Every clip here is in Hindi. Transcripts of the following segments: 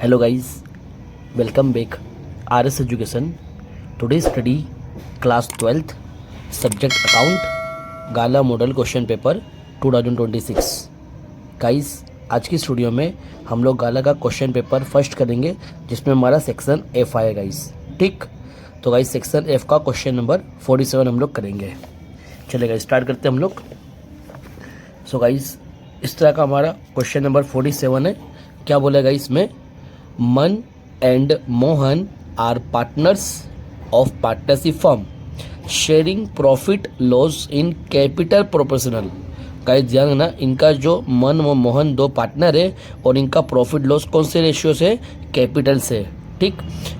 Hello guys, welcome back. RS Education. Today study class 12th subject account गाला मॉडल क्वेश्चन पेपर 2026. गाइस आज की स्टूडियो में हम लोग गाला का क्वेश्चन पेपर फर्स्ट करेंगे जिसमें हमारा सेक्शन F आएगा गाइस. ठीक, तो गाइस सेक्शन F का क्वेश्चन नंबर 47 हम लोग करेंगे. चलेगा स्टार्ट करते हैं हम लोग. सो गाइस इस तरह का हमारा क्वेश्चन नंबर 47 है. क्या बोलेगा इसमें? Man and Mohan are partners of partnership firm sharing profit loss in capital proportional. Guys ध्यान रखना, इनका जो मन व मोहन दो पार्टनर है और इनका प्रॉफिट लॉस कौन से रेशियो से? कैपिटल से. ठीक,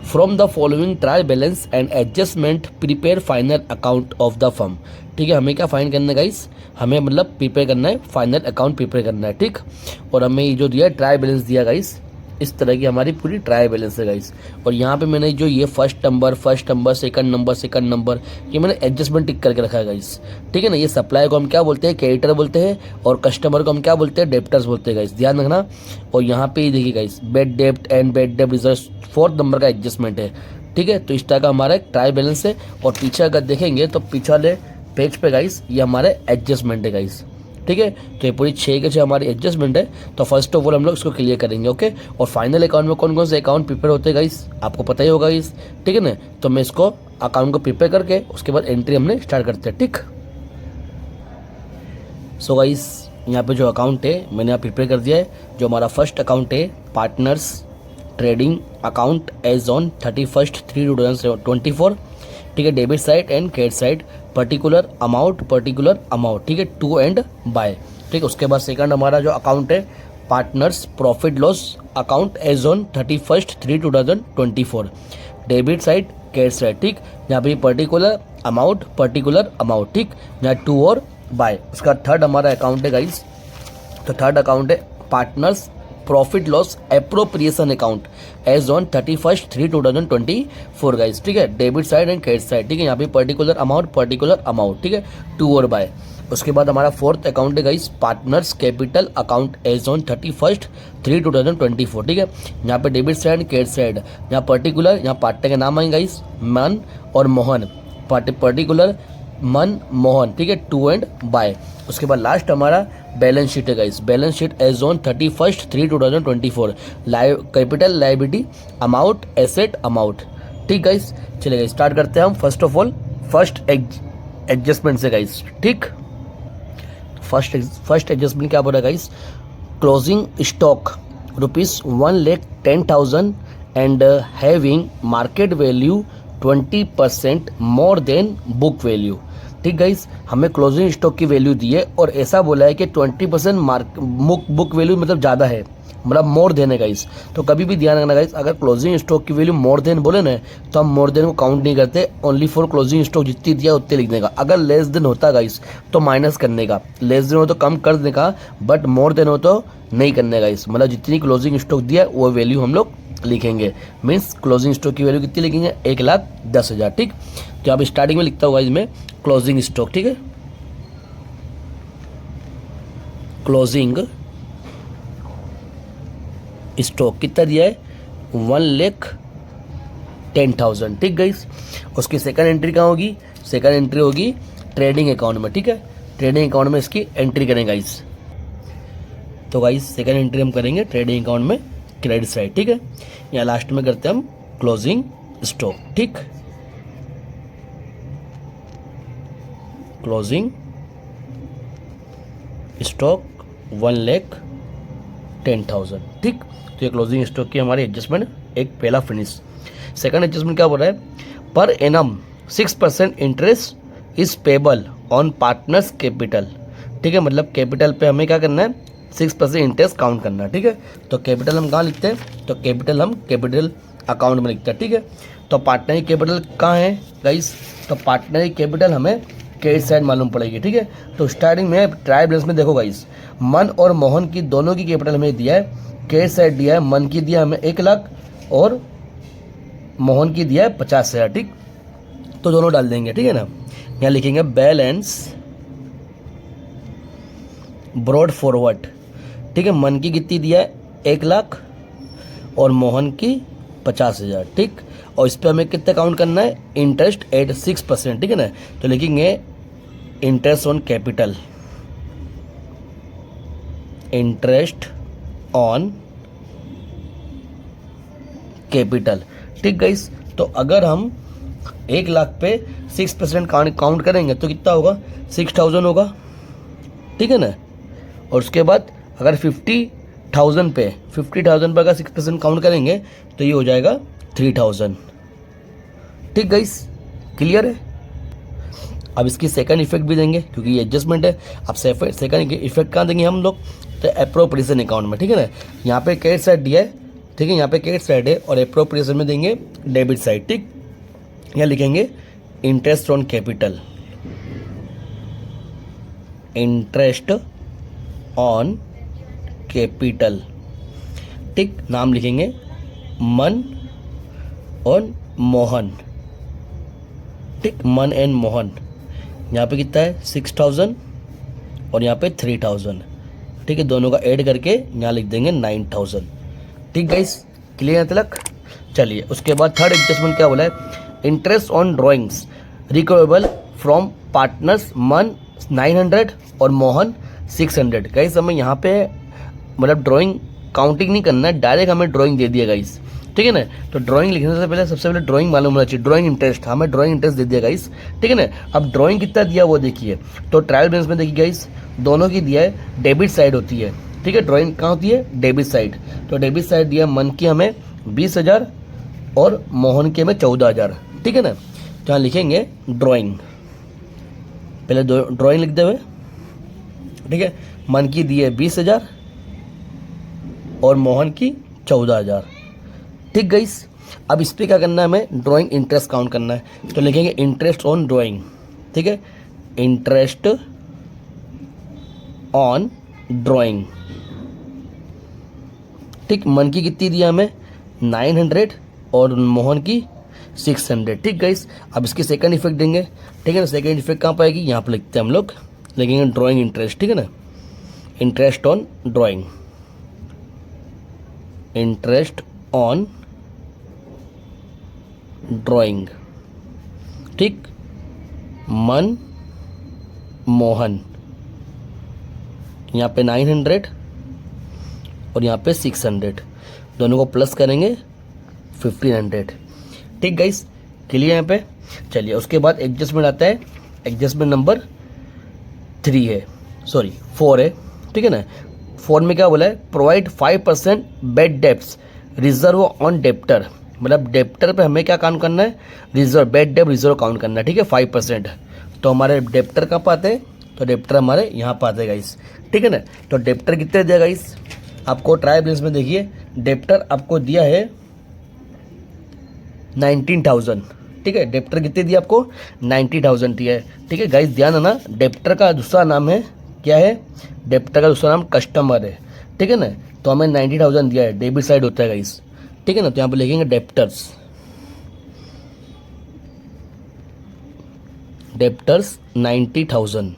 from the following trial balance and adjustment prepare final account of the firm. ठीक है, हमें क्या फाइन करना है गाइस? हमें मतलब प्रिपेयर करना है, फाइनल अकाउंट प्रिपेयर करना है. ठीक, और हमें ये जो दिया ट्रायल बैलेंस दिया गाइस, इस तरह की हमारी पूरी ट्रायल बैलेंस है गाइस. और यहाँ पे मैंने जो ये फर्स्ट नंबर, सेकंड नंबर ये मैंने एडजस्टमेंट टिक करके रखा है गाइस. ठीक है ना. ये सप्लाई को हम क्या बोलते हैं? क्रेडिटर बोलते हैं. और कस्टमर को हम क्या बोलते हैं? डेप्टर्स बोलते हैं गाइस. ध्यान रखना. और यहाँ पे देखिए guys, bed dept and bed dept reserve 4th number का एडजस्टमेंट है. ठीक है, तो इस तरह का हमारा एक ट्रायल बैलेंस है. और पीछे अगर देखेंगे तो पीछे वाले पेज पे गाइस ये हमारे एडजस्टमेंट है गाइस. ठीक है, तो ये पूरी 6 के 6 हमारी एडजस्टमेंट है. तो फर्स्ट ऑफ ऑल हम लोग इसको क्लियर करेंगे. ओके, और फाइनल अकाउंट में कौन कौन से अकाउंट प्रिपेयर होते हैं गाइस आपको पता ही होगा गाइस. ठीक है ना. तो मैं इसको अकाउंट को प्रिपेयर करके उसके बाद एंट्री हमने स्टार्ट करते हैं. ठीक, सो गाइस यहाँ पे जो अकाउंट है मैंने यहाँ प्रिपेयर कर दिया है. जो हमारा फर्स्ट अकाउंट है partners trading account as on 31/3/2024. ठीक है, debit side and credit side particular amount. ठीक है, टू एंड बाय. ठीक है, उसके बाद सेकंड हमारा जो अकाउंट है partners profit loss account as on 31/3/2024. Debit side credit side. ठीक, यहाँ पे पर्टिकुलर अमाउंट. ठीक, यहाँ टू और बाय. उसका थर्ड हमारा अकाउंट है गाइस. तो थर्ड अकाउंट है partners profit loss appropriation account as on 31/3/2024 guys. ठीक है, debit side and credit side. ठीक है, यहाँ पे पर्टिकुलर अमाउंट. ठीक है, टू और बाय. उसके बाद हमारा फोर्थ अकाउंट है guys partners capital account as on 31/3/2024. ठीक है, यहाँ पे debit side and credit side. यहाँ पर्टिकुलर, यहाँ पार्टनर के नाम आएंगे गाइस मन और मोहन. पर्टिकुलर मन मोहन. ठीक है, टू एंड बाय. उसके बाद लास्ट हमारा बैलेंस शीट है guys. Balance sheet as on 31/3/2024. Capital liability amount asset amount. ठीक गाइस, चलेगा स्टार्ट करते हैं हम. First of all first adjustment से गाइस. ठीक, फर्स्ट एडजस्टमेंट क्या बोल रहा है guys? Closing stock ₹1,10,000 and having market value 20% more than book value. ठीक गाइस, हमें क्लोजिंग स्टॉक की वैल्यू दी है और ऐसा बोला है कि 20% बुक वैल्यू मतलब ज़्यादा है, मतलब मोर देन है गाइस. तो कभी भी ध्यान रखना गाइस, अगर क्लोजिंग स्टॉक की वैल्यू मोर देन बोले ना तो हम मोर देन को काउंट नहीं करते. ओनली फॉर क्लोजिंग स्टॉक जितनी दिया उतने लिखने का. अगर लेस देन होता गाइस तो माइनस करने का, लेस देन हो तो कम कर देने का, बट मोर देन हो तो नहीं करने गाइस. मतलब जितनी क्लोजिंग स्टॉक दिया वो वैल्यू हम लोग लिखेंगे. मीन्स क्लोजिंग स्टॉक की वैल्यू कितनी लिखेंगे? 1,10,000. ठीक, तो आप स्टार्टिंग में लिखता होगा इसमें क्लोजिंग स्टॉक. ठीक है, क्लोजिंग स्टॉक कितना दिया है? 1,10,000. ठीक गाइस, उसकी सेकंड एंट्री कहाँ होगी? सेकंड एंट्री होगी ट्रेडिंग अकाउंट में. ठीक है, ट्रेडिंग अकाउंट में इसकी एंट्री करें गाइस. तो गाइस सेकंड एंट्री हम करेंगे ट्रेडिंग अकाउंट में क्रेडिट साइड. ठीक है, यहाँ लास्ट में करते हैं हम क्लोजिंग स्टॉक. ठीक, क्लोजिंग स्टॉक 1,10,000. ठीक, तो ये क्लोजिंग स्टॉक की हमारी एडजस्टमेंट एक पहला फिनिश. सेकंड एडजस्टमेंट क्या बोल रहा है? Per annum 6% interest is payable on partners capital. ठीक है, मतलब कैपिटल पे हमें क्या करना है? 6% इंटरेस्ट काउंट करना है. ठीक है, तो कैपिटल हम कहाँ लिखते हैं? तो कैपिटल हम कैपिटल अकाउंट में लिखते हैं. ठीक है, तो पार्टनर की कैपिटल कहाँ है गाइस? तो पार्टनर की कैपिटल हमें क्रेडिट साइड मालूम पड़ेगी. ठीक है, तो स्टार्टिंग में ट्रायल बैलेंस में देखो गाइस, मन और मोहन की दोनों की कैपिटल हमें दिया है. क्रेडिट साइड दिया है, मन की दिया हमें 1,00,000 और मोहन की दिया है 50,000. ठीक, तो दोनों डाल देंगे. ठीक है ना, यहाँ लिखेंगे बैलेंस ब्रॉड फॉरवर्ड. ठीक है, मन की कितनी दिया है? 1,00,000 और मोहन की 50,000, ठीक। और इस पर हमें कितना काउंट करना है, इंटरेस्ट एट 6%, ठीक है ना। तो लिखेंगे interest on capital, interest on capital, ठीक गाइस। तो अगर हम 1,00,000 पे 6% काउंट करेंगे तो कितना होगा, 6,000 होगा, ठीक है ना। और उसके बाद अगर 50,000 पे अगर 6% काउंट करेंगे तो ये हो जाएगा 3,000, ठीक गाइस, क्लियर है। अब इसकी सेकंड इफेक्ट भी देंगे क्योंकि ये एडजस्टमेंट है। अब सेकंड इफेक्ट कहाँ देंगे हम लोग, तो एप्रोप्रिएशन अकाउंट में, ठीक है ना। यहाँ पे क्रेडिट साइड दिया है, ठीक है, यहाँ पे क्रेडिट साइड है, और एप्रोप्रिएशन में देंगे डेबिट साइड, ठीक। यहाँ लिखेंगे interest on capital, interest on capital, ठीक। नाम लिखेंगे मन और मोहन, ठीक, मन एंड मोहन। यहाँ पे कितना है 6,000 और यहाँ पे 3,000, ठीक है। दोनों का ऐड करके यहाँ लिख देंगे 9,000, ठीक गाइस, क्लियर है तलक। चलिए उसके बाद थर्ड एडजस्टमेंट क्या बोला है, interest on drawings recoverable from partners, मन 900 और मोहन 600। गाइस हमें यहाँ पे मतलब ड्राइंग काउंटिंग नहीं करना है, डायरेक्ट हमें ड्राइंग दे दिया गाइस, ठीक है ना। तो ड्राइंग लिखने से पहले सबसे पहले ड्राइंग मालूम होना चाहिए, ड्राइंग इंटरेस्ट, हमें ड्राइंग इंटरेस्ट दे दिया गाइस, ठीक है ना। अब ड्राइंग कितना दिया वो देखिए, तो ट्रायल बैलेंस में देखिए गाइस दोनों की दिया है, डेबिट साइड होती है, ठीक है। ड्राइंग कहाँ होती है, डेबिट साइड। तो डेबिट साइड दिया मन की हमें 20,000 और मोहन की हमें 14,000, ठीक है ना। तो यहाँ लिखेंगे ड्राइंग, पहले ड्राइंग लिख दे हुए, ठीक है। मन की दी है 20,000 और मोहन की 14,000, ठीक गाइस। अब इस पर क्या करना है, हमें ड्राइंग इंटरेस्ट काउंट करना है, तो लिखेंगे इंटरेस्ट ऑन ड्राइंग, ठीक है, इंटरेस्ट ऑन ड्राइंग, ठीक। मन की कितनी दिया हमें 900 और मोहन की 600, ठीक गाइस। अब इसकी सेकंड इफेक्ट देंगे, ठीक है ना। सेकंड इफेक्ट कहाँ पाएगी, यहाँ पर लिखते हैं हम लोग, लिखेंगे ड्राइंग इंटरेस्ट, ठीक है ना, interest on drawing, interest on drawing, ठीक। मन मोहन, यहाँ पे 900 और यहाँ पे 600, दोनों को प्लस करेंगे 1,500, ठीक गाइस, क्लियर यहाँ पे। चलिए उसके बाद एडजस्टमेंट आता है, एडजस्टमेंट नंबर 4 है, ठीक है ना। 4 में क्या बोला है, provide 5% bad debts reserve on debtor, मतलब डेप्टर पे हमें क्या काउंट करना है, reserve, bad debt reserve count करना है, ठीक है, 5%। तो हमारे डेप्टर कहाँ पाते हैं, तो डेप्टर हमारे यहाँ पाते हैं गाइस, ठीक है ना। तो डेप्टर कितने दिया गाइस, आपको ट्रायल बैलेंस में देखिए डेप्टर आपको दिया है 19,000, ठीक है। डेप्टर कितने दिया आपको 90,000 दिया है, ठीक है गाइस। ध्यान है ना, डेप्टर का दूसरा नाम है क्या है, डेप्टर का दूसरा नाम कस्टमर है, ठीक है ना। तो हमें 90,000 दिया है, डेबिट साइड होता है गाइस, ठीक है ना। तो यहाँ पे लिखेंगे डेप्टर्स 90,000,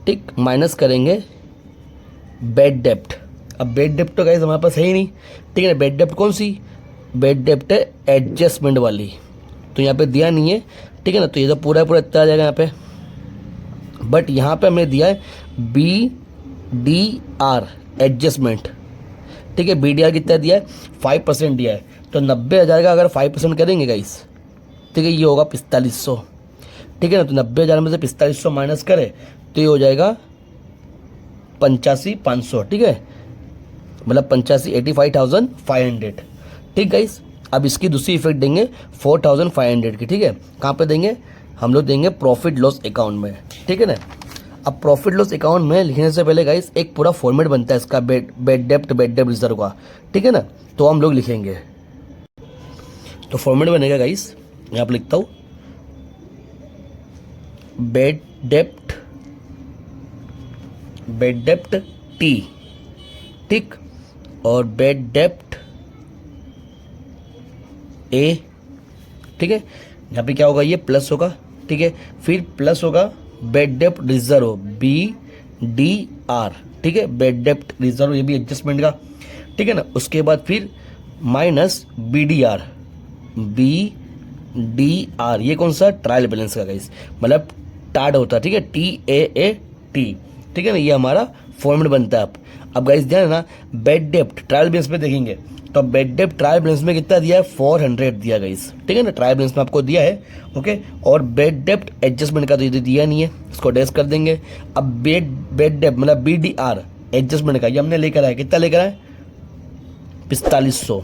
ठीक, माइनस करेंगे बेड डेप्ट। अब बेड डेप्ट तो गाइस हमारे पास है ही नहीं, ठीक है ना। बेड डेप्ट कौन सी, बेड डेप्ट है एडजस्टमेंट वाली, तो यहाँ पे दिया नहीं है, ठीक है ना। तो ये तो पूरा इतना आ जाएगा यहाँ पे, बट यहाँ पे हमें दिया है BDR एडजस्टमेंट, ठीक है। BDR कितना दिया है 5% दिया है, तो 90,000 का अगर 5% करेंगे गाइस, ठीक है, ये होगा 4,500, ठीक है ना। तो 90,000 में से 4,500 माइनस करें तो ये हो जाएगा 85,500, ठीक है, मतलब 85,500, ठीक गाइस। अब इसकी दूसरी इफेक्ट देंगे 4,500 की, ठीक है। कहाँ पे देंगे, हम लोग देंगे प्रॉफिट लॉस अकाउंट में, ठीक है ना। अब प्रॉफिट लॉस अकाउंट में लिखने से पहले गाइस एक पूरा फॉर्मेट बनता है इसका, बेड डेप्ट रिजर्व का, ठीक है ना। तो हम लोग लिखेंगे, तो फॉर्मेट बनेगा गाइस, यहाँ पर लिखता हूँ बेड डेप्ट T, ठीक, और बेड डेप्ट A, ठीक है। यहाँ पे क्या होगा, ये प्लस होगा, ठीक है। फिर प्लस होगा बेड डेप्ट रिजर्व BDR, ठीक है, बेड डेप्ट रिजर्व, ये भी एडजस्टमेंट का, ठीक है ना। उसके बाद फिर माइनस BDR, BDR ये कौन सा, ट्रायल बैलेंस का गाइस, मतलब टाड होता है, ठीक है, TAAT, ठीक है ना, ये हमारा फॉर्मेट बनता है। अब गाइस ध्यान है ना, बेड डेप्ट ट्रायल बैलेंस में देखेंगे तो बेड डेप्ट ट्रायल बैलेंस में कितना दिया है, 400 दिया गाइस, ठीक है ना, ट्रायल बैलेंस में आपको दिया है। ओके, और बेड डेप्ट एडजस्टमेंट का तो ये दिया नहीं है, इसको डैश कर देंगे। अब बेड डेप्ट मतलब BDR एडजस्टमेंट का ये हमने लेकर आया, कितना लेकर आए, 4500,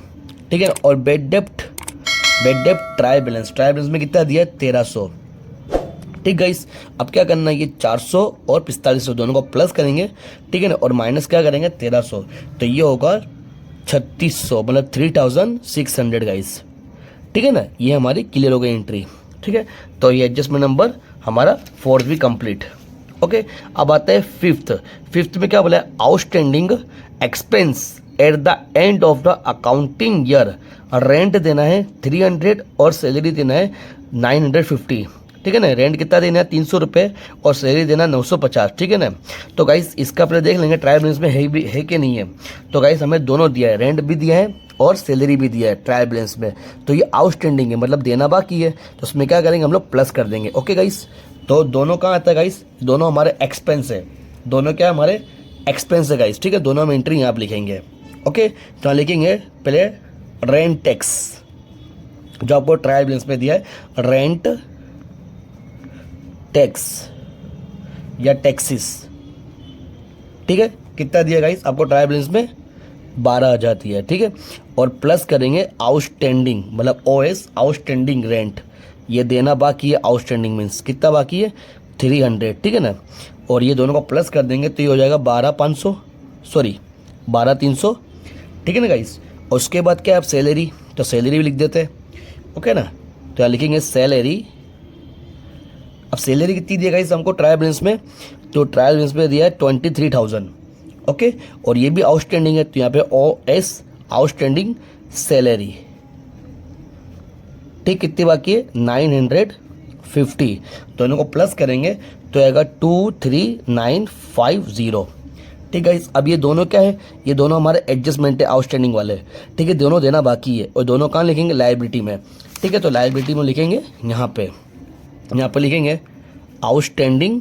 ठीक है। और बेड डेप्ट ट्रायल बैलेंस में कितना दिया है, 1300, ठीक गाइस। अब क्या करना है, ये 400 और 4500 दोनों को प्लस करेंगे, ठीक है ना, और माइनस क्या करेंगे, 1300, तो ये होगा 3600, मतलब 3600 गाइस, ठीक है ना। ये हमारी क्लियर हो गई एंट्री, ठीक है। तो ये एडजस्टमेंट नंबर हमारा फोर्थ भी कंप्लीट। ओके, अब आता है फिफ्थ में क्या बोला है, outstanding expense at the end of the accounting year. Rent देना है 300 और सैलरी देना है 950, ठीक है ना। रेंट कितना देना है, 300 रुपये, और सैलरी देना 950, ठीक है ना। तो गाइस इसका पहले देख लेंगे ट्रायल बैलेंस में है कि नहीं है। तो गाइस हमें दोनों दिया है, रेंट भी दिया है और सैलरी भी दिया है ट्रायल बैलेंस में। तो ये आउटस्टैंडिंग है, मतलब देना बाकी है, तो उसमें क्या करेंगे हम लोग, प्लस कर देंगे। ओके गाइस, तो दोनों कहाँ आता है गाइस, दोनों हमारे एक्सपेंस है, दोनों क्या हमारे एक्सपेंस है गाइस, ठीक है। दोनों हम एंट्री यहाँ आप लिखेंगे। ओके, तो लिखेंगे पहले रेंट टैक्स, जो आपको ट्रायल बैलेंस में दिया है, रेंट टैक्स या टैक्सिस, ठीक है। कितना दिया गाइस आपको ट्रायल बैलेंस में, 12,000 दिया है, ठीक है। और प्लस करेंगे आउटस्टैंडिंग, मतलब OS आउटस्टैंडिंग रेंट, ये देना बाकी है, आउटस्टैंडिंग मीन्स कितना बाकी है, 300, ठीक है ना। और ये दोनों को प्लस कर देंगे तो ये हो जाएगा 12,300, ठीक है ना गाइस। और उसके बाद क्या है, आप सैलरी, तो सैलरी भी लिख देते हैं। ओके ना, तो यहाँ लिखेंगे सैलरी। अब सैलरी कितनी दिया गाइस हमको ट्रायल बैलेंस में, तो ट्रायल बैलेंस में दिया है 23,000। ओके, और ये भी आउटस्टैंडिंग है, तो यहाँ पे OS आउटस्टैंडिंग सैलरी, ठीक, कितनी बाकी है, 950, दोनों को प्लस करेंगे तो आएगा 23,950, ठीक है। अब ये दोनों क्या है, ये दोनों हमारे एडजस्टमेंट है आउटस्टैंडिंग वाले, ठीक है, दोनों देना बाकी है, और दोनों कहाँ लिखेंगे, लायबिलिटी में, ठीक है। तो लायबिलिटी में लिखेंगे यहाँ पे लिखेंगे आउटस्टैंडिंग,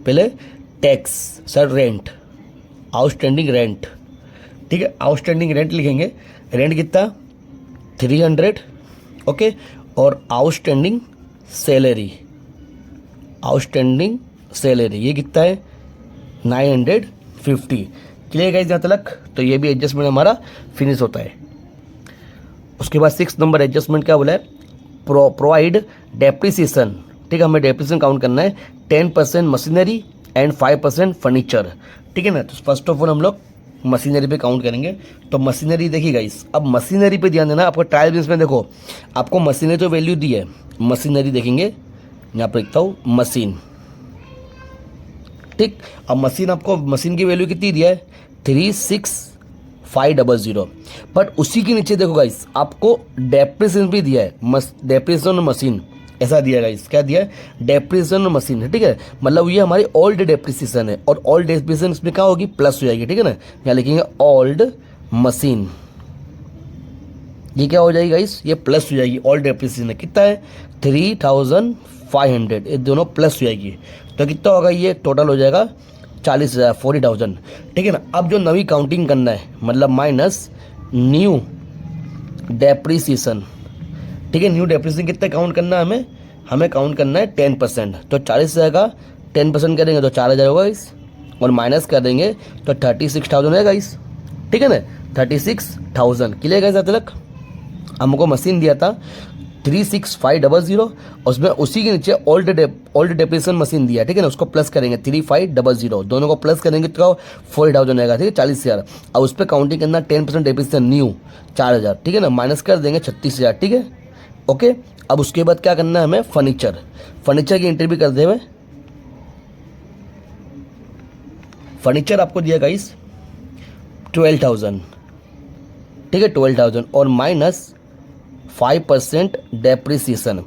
पहले tax, sir rent, outstanding rent, ठीक है, आउटस्टैंडिंग रेंट लिखेंगे, रेंट कितना 300, ओके। और आउटस्टैंडिंग सैलरी, ये कितना है 950, क्लियर गाइस यहाँ तक। तो ये भी एडजस्टमेंट हमारा फिनिश होता है। उसके बाद 6 नंबर एडजस्टमेंट क्या बोला है, प्रोवाइड डेप्रिसिएशन, ठीक है, हमें डेप्रिसिएशन काउंट करना है 10% मशीनरी एंड 5% फर्नीचर, ठीक है ना। तो फर्स्ट ऑफ ऑल हम लोग मशीनरी पे काउंट करेंगे। तो मशीनरी देखिए गाइस, अब मशीनरी पे ध्यान देना, आपको ट्रायल बैलेंस में देखो आपको मशीनरी तो वैल्यू दी है, मशीनरी देखेंगे यहाँ पर लिखता हूँ मशीन, ठीक। अब मशीन की वैल्यू कितनी दिया है, 36,500, बट उसी के नीचे देखो गाइस आपको डेप्रिसिएशन भी दिया है, डेप्रिसिएशन मशीन ऐसा दिया गाइस, क्या दिया है, डेप्रिसिएशन मशीन है, ठीक है। मतलब ये हमारी ओल्ड डेप्रिसिएशन है, और ओल्ड डेप्रिसिएशन इसमें क्या होगी, प्लस हो जाएगी, ठीक है ना। यहाँ लिखेंगे ओल्ड मशीन, ये क्या हो जाएगी गाइस, ये प्लस हो जाएगी, ओल्ड डेप्रिसिएशन है, कितना है 3,500, ये दोनों प्लस हो जाएगी, तो कितना होगा, ये टोटल हो जाएगा 40,000, 40,000, ठीक है ना। अब जो नवी काउंटिंग करना है, मतलब माइनस न्यू डेप्रिसिएशन, ठीक है। न्यू डेप्रिसिएशन कितना काउंट करना है हमें काउंट करना है 10%, तो 40 से आएगा 10% करेंगे तो 4,000 होगा इस, और माइनस कर देंगे तो 36,000 है गाइस, ठीक है ना, 36,000, क्लियर गाइस यहाँ तक। हमको मशीन दिया था 36,500, और उसमें उसी के नीचे ओल्ड डेप्रिसिएशन मशीन दिया, ठीक है ना, उसको प्लस करेंगे 3500, दोनों को प्लस करेंगे तो 40,000 आएगा, ठीक है, 40,000। अब उस पर काउंटिंग करना 10% डेप्रिसिएशन न्यू 4,000, ठीक है ना, माइनस कर देंगे 36,000, ठीक है, ओके। अब उसके बाद क्या करना है हमें, फर्नीचर की एंट्री भी कर दे हुए। फर्नीचर आपको दिया गाइस 12,000, ठीक है, 12,000 और माइनस 5% डेप्रिसिएशन।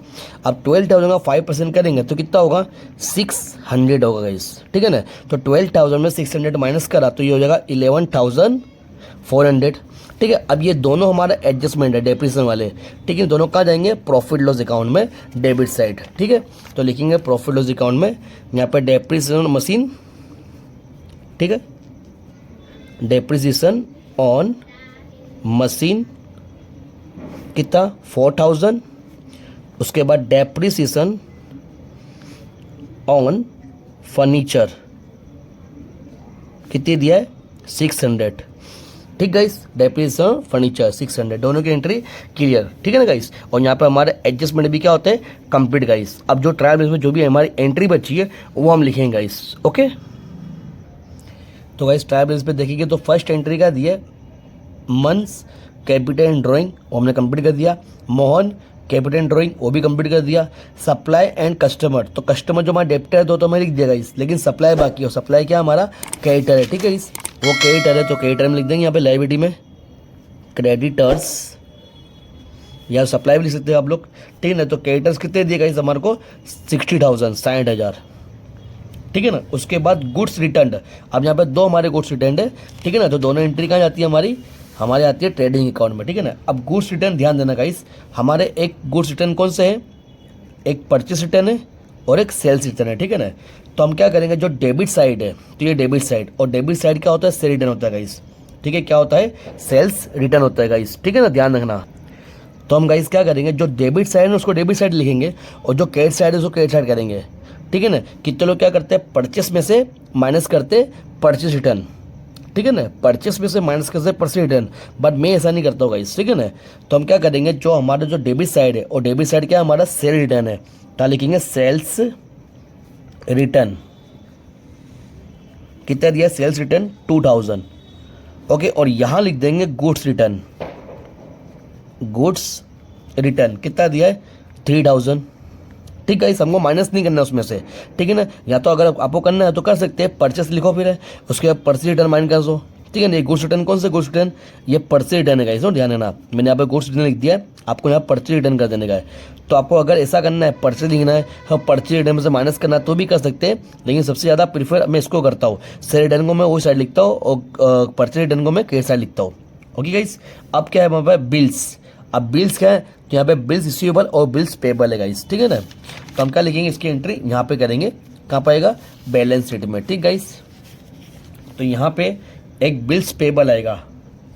अब 12,000 का 5% करेंगे तो कितना होगा, 600 होगा गाइस, ठीक है ना। तो 12,000 में 600 माइनस करा तो ये हो जाएगा 11,400, ठीक है। अब ये दोनों हमारा एडजस्टमेंट है डेप्रिसिएशन वाले, ठीक है। दोनों कहाँ जाएंगे, प्रॉफिट लॉस अकाउंट में, डेबिट साइड, ठीक है। तो लिखेंगे प्रॉफिट लॉस अकाउंट में, यहाँ पे डेप्रिसिएशन मशीन, ठीक है, डेप्रिसिएशन ऑन मशीन कितना 4000, उसके बाद डेप्रिसिएशन ऑन फर्नीचर कितनी दिया है 600, ठीक गाइस। डेप्रिसिएशन फर्नीचर 600, दोनों की एंट्री क्लियर, ठीक है ना गाइस। और यहाँ पे हमारे एडजस्टमेंट भी क्या होते हैं, कंप्लीट गाइस। अब जो ट्रायल बेस में जो भी हमारी एंट्री बची है वो हम लिखेंगे गाइस, ओके। तो गाइस ट्रायल बेस पे देखिए तो फर्स्ट एंट्री का दिया मंथ्स कैपिटल एंड ड्राइंग, वो हमने कंप्लीट कर दिया। मोहन कैपिटल एंड ड्राइंग, वो भी कंप्लीट कर दिया। सप्लाई एंड कस्टमर, तो कस्टमर जो हमारा डेप्टर है तो हमें लिख दिया गाइस, लेकिन सप्लाई बाकी हो। सप्लाई क्या हमारा क्रेडिटर है, ठीक है गाइस, वो क्रेडिटर है तो क्रेडिटर में लिख देंगे यहाँ पे लायबिलिटी में क्रेडिटर्स, या सप्लाई भी लिख सकते हैं आप लोग, ठीक है ना। तो क्रेडिटर्स कितने दिए गाइस हमारे को 60,000, 60,000, ठीक है ना। उसके बाद गुड्स रिटर्न, अब यहाँ पे दो हमारे गुड्स रिटर्न है, ठीक है ना। तो दोनों एंट्री कहाँ जाती है हमारे आती है ट्रेडिंग अकाउंट में, ठीक है ना। अब गुड्स रिटर्न ध्यान देना गाइस, हमारे एक गुड्स रिटर्न कौन से है, एक परचेस रिटर्न है और एक सेल्स रिटर्न है, ठीक है ना। तो हम क्या करेंगे, जो डेबिट साइड है तो ये डेबिट साइड, और डेबिट साइड क्या होता है, सेल रिटर्न होता है गाइस, ठीक है। क्या होता है, सेल्स रिटर्न होता है गाइस, ठीक है ना, ध्यान रखना। तो हम गाइस क्या करेंगे, जो डेबिट साइड है उसको डेबिट साइड लिखेंगे, और जो क्रेडिट साइड है उसको क्रेडिट साइड करेंगे, ठीक है ना। कितने लोग क्या करते हैं, परचेस में से माइनस करते परचेस रिटर्न, ठीक है ना, परचेस में से माइनस करते परचेस रिटर्न, बट मैं ऐसा नहीं करता हूँ गाइस, ठीक है ना। तो हम क्या करेंगे, जो हमारा जो डेबिट साइड है, और डेबिट साइड क्या हमारा सेल रिटर्न है, तो लिखेंगे सेल्स रिटर्न, कितना दिया सेल्स रिटर्न 2000, ओके। और यहाँ लिख देंगे गुड्स रिटर्न, गुड्स रिटर्न कितना दिया है 3000, ठीक है। हमको माइनस नहीं करना उसमें से, ठीक है ना। या तो अगर आपको करना है तो कर सकते हैं, परचेस लिखो फिर है, उसके बाद परचेस रिटर्न माइनस कर दो, ठीक है ना। ये गुड्स रिटर्न कौन से गुड्स रिटर्न, ये परचेस रिटर्न है गाइस, ध्यान देना। मैंने यहाँ पे गुड्स रिटर्न लिख दिया है, आपको यहाँ परचेस रिटर्न कर देने का है। तो आपको अगर ऐसा करना है, परचेस लिखना है, हाँ परचेस रिटर्न में से माइनस करना है तो भी कर सकते हैं, लेकिन सबसे ज़्यादा प्रीफर मैं इसको करता हूँ, सेल रिटर्न को मैं वो साइड लिखता हूँ और परचेस रिटर्न को मैं क्रेडिट साइड लिखता हूँ, ओके गाइस। अब क्या है वहाँ पर बिल्स, अब बिल्स क्या है, तो यहाँ पे बिल्स रिसीवेबल और बिल्स पेबल है गाइस, ठीक है ना। तो हम क्या लिखेंगे, इसकी एंट्री यहाँ पे करेंगे, कहाँ पाएगा, बैलेंस शीट में, ठीक गाइस। तो यहाँ पे एक बिल्स पेबल आएगा,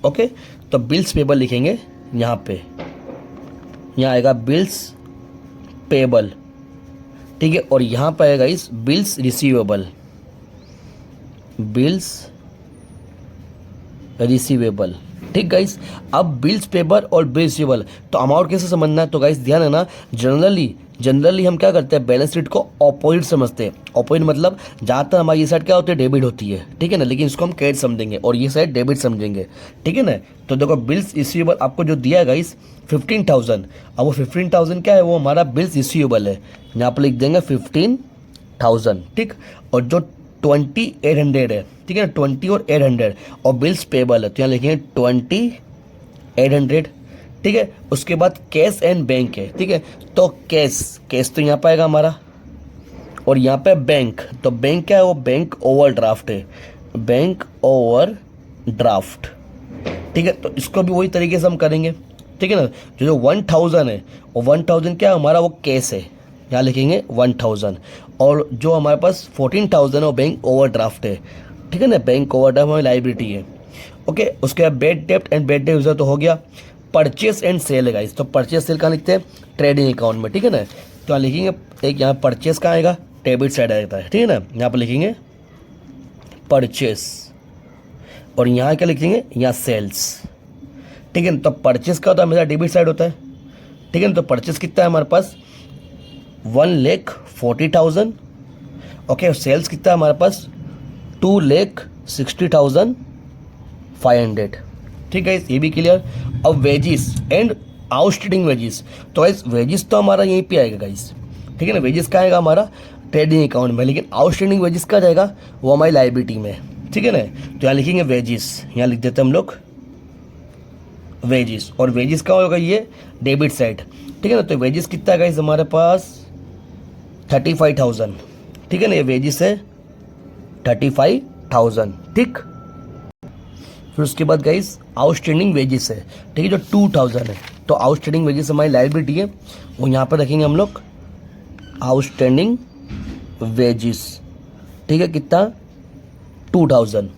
ओके। तो बिल्स पेबल लिखेंगे यहाँ पे, यहाँ आएगा बिल्स पेबल, ठीक है। और यहाँ पे आएगा इस बिल्स रिसीवेबल, बिल्स रिसीवेबल, ठीक गाइस। अब बिल्स पेबल और बिल्स रिसीवेबल, तो अमाउंट कैसे समझना है, तो गाइस ध्यान है ना, जनरली हम क्या करते हैं, बैलेंस शीट को ऑपोजिट समझते हैं। ऑपोजिट मतलब जहाँ तक हमारी ये साइड क्या होती है, डेबिट होती है, ठीक है ना, लेकिन इसको हम क्रेडिट समझेंगे और ये साइड डेबिट समझेंगे, ठीक है ना। तो देखो बिल्स रिसीवेबल आपको जो दिया है गाइस 15,000, अब वो 15,000 क्या है, वो हमारा बिल्स रिसीवेबल है, यहाँ पर लिख देंगे 15,000, ठीक। और जो 2800 है, ठीक है ना, 20 और 800, और बिल्स पेबल है तो यहाँ लिखेंगे 2800, ठीक है। उसके बाद कैश एंड बैंक है, ठीक है। तो कैश तो यहाँ पे आएगा हमारा, और यहाँ पे बैंक, तो बैंक क्या है, वो बैंक ओवर ड्राफ्ट है, बैंक ओवर ड्राफ्ट, ठीक है। तो इसको भी वही तरीके से हम करेंगे, ठीक है ना। जो 1000 है, वो 1000 क्या है हमारा, वो कैश है, यहाँ लिखेंगे 1000, और जो हमारे पास 14,000 है वो बैंक ओवर ड्राफ्ट है, ठीक है ना, बैंक ओवर ड्राफ्ट हमारी लाइबिलिटी है, ओके। उसके बाद bed dept and bed dept user तो हो गया। परचेस एंड सेल है गाइस, तो परचेस सेल कहाँ लिखते हैं, ट्रेडिंग अकाउंट में, ठीक है ना। तो यहाँ लिखेंगे एक, यहाँ परचेस कहाँ आएगा, डेबिट साइड आता है, ठीक है ना, यहाँ पर लिखेंगे परचेस, और यहाँ क्या लिखेंगे, यहाँ सेल्स, ठीक है। तो परचेस का होता है हमेशा डेबिट साइड होता है, ठीक है ना। तो परचेस कितना है हमारे पास 1,40,000, ओके। सेल्स कितना है हमारे पास 2,60,500, ठीक है, ये भी क्लियर। अब वेजिस एंड आउटस्टैंडिंग वेजिस, तो गाइस वेजिस तो हमारा यहीं पे आएगा गाइस, ठीक है ना। वेजिस का आएगा हमारा ट्रेडिंग अकाउंट में, लेकिन आउटस्टैंडिंग वेजिस का जाएगा वो हमारी लाइबिलिटी में, ठीक है ना। तो यहाँ लिखेंगे वेजिस, यहाँ लिख देते हैं हम लोग वेजिस, और वेजिस का होगा ये डेबिट साइड, ठीक है ना। तो वेजिस कितना है गाइस हमारे पास 35,000, ठीक है ना, ये वेजिस है 35,000, ठीक। फिर उसके बाद गाइस आउटस्टैंडिंग वेजेस है, ठीक है, जो 2000 है। तो आउटस्टैंडिंग वेजेस हमारी लायबिलिटी है, वो यहाँ पर रखेंगे हम लोग आउटस्टैंडिंग वेजेस, ठीक है, कितना 2000।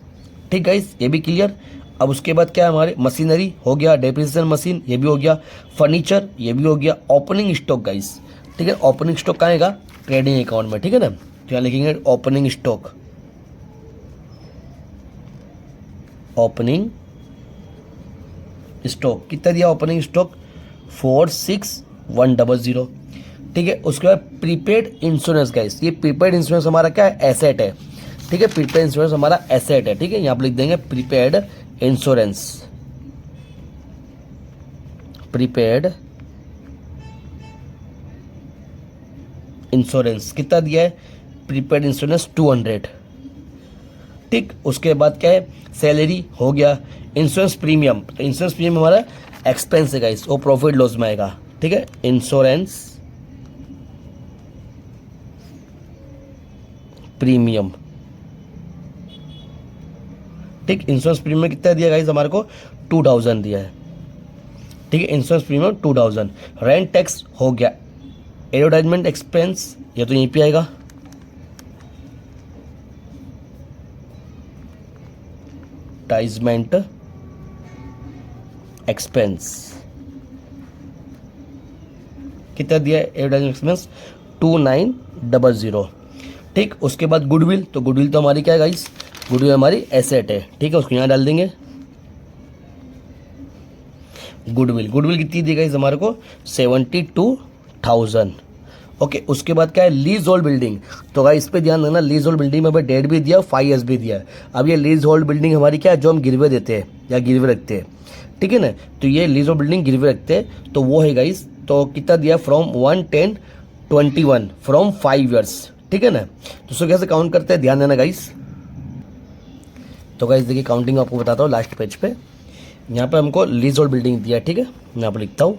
ठीक गाइस, ये भी क्लियर। अब उसके बाद क्या है हमारे, मशीनरी हो गया, डेप्रिसिएशन मशीन ये भी हो गया, फर्नीचर ये भी हो गया, ओपनिंग स्टॉक गाइस, ठीक है, ओपनिंग स्टॉक कहाँ आएगा, ट्रेडिंग अकाउंट में, ठीक है ना। तो यहाँ लिखेंगे ओपनिंग स्टॉक, ओपनिंग स्टॉक कितना दिया, ओपनिंग स्टॉक 46100, ठीक है। उसके बाद प्रीपेड इंश्योरेंस गाइस, ये प्रीपेड इंश्योरेंस हमारा क्या है, एसेट है, ठीक है, प्रीपेड इंश्योरेंस हमारा एसेट है, ठीक है। यहाँ पर लिख देंगे प्रीपेड इंश्योरेंस, प्रीपेड इंश्योरेंस कितना दिया है, प्रीपेड इंश्योरेंस 200, ठीक। उसके बाद क्या है, सैलरी हो गया, इंश्योरेंस प्रीमियम, इंश्योरेंस प्रीमियम हमारा एक्सपेंस है गाइस, वो प्रॉफिट लॉस में आएगा, ठीक है, इंश्योरेंस प्रीमियम, ठीक। इंश्योरेंस प्रीमियम कितना दिया गाइस हमारे को, 2000 दिया है, ठीक है, इंश्योरेंस प्रीमियम 2000। रेंट टैक्स हो गया, एडवर्टाइजमेंट एक्सपेंस ये तो यहीं पे आएगा, एडवर्टाइजमेंट एक्सपेंस कितना दिया है, एडवर्टाइजमेंट एक्सपेंस 2900, ठीक। उसके बाद गुडविल, तो गुडविल तो हमारी क्या है गाइस, गुडविल हमारी एसेट है, ठीक है, उसको यहाँ डाल देंगे गुडविल। गुडविल कितनी दी गाइस हमारे को, 72,000, ओके। उसके बाद क्या है, लीज होल्ड बिल्डिंग, तो गाइस इस पे ध्यान देना, लीज होल्ड बिल्डिंग में हमें डेट भी दिया, 5 ईयर्स भी दिया है। अब ये लीज होल्ड बिल्डिंग हमारी क्या है, जो हम गिरवे देते हैं या गिरवे रखते हैं, ठीक है ना। तो ये लीज होल्ड बिल्डिंग गिरवे रखते हैं, तो वो है गाइस, तो कितना दिया, फ्रॉम 1/10/21 फ्रॉम 5 ईयर्स, ठीक है ना। तो उसको कैसे काउंट करते हैं, ध्यान देना गाइस। तो गाइस देखिए काउंटिंग आपको बताता हूँ लास्ट पेज पे, यहाँ पे हमको लीज होल्ड बिल्डिंग दिया है, ठीक है, यहाँ पे लिखता हूँ